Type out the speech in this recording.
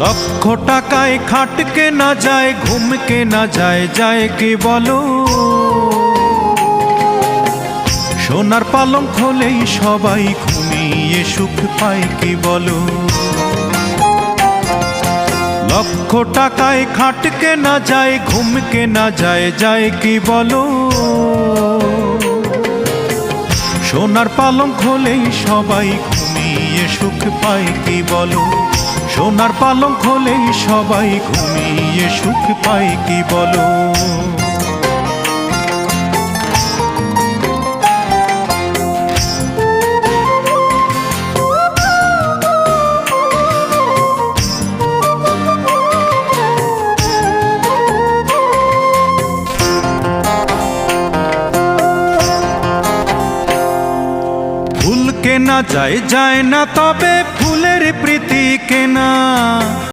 লক্ষ টাকায় খাট কেনা যায়, ঘুম কেনা যায়, যায় কি বলো? সোনার পালঙ্ক হলেই সবাই ঘুমিয়ে সুখ পায় কি বলো? লক্ষ টাকায় খাট কেনা যায়, ঘুম কেনা যায়, যায় কি বলো? সোনার পালঙ্ক হলেই সবাই ঘুমিয়ে সুখ পায় কি বলো? সোনার পালঙ্ক হলেই সবাই ঘুমিয়ে সুখ পায় কি বলো? ফুল কেনা যায়, যায় না তবে ফুলের প্রীতি কেনা।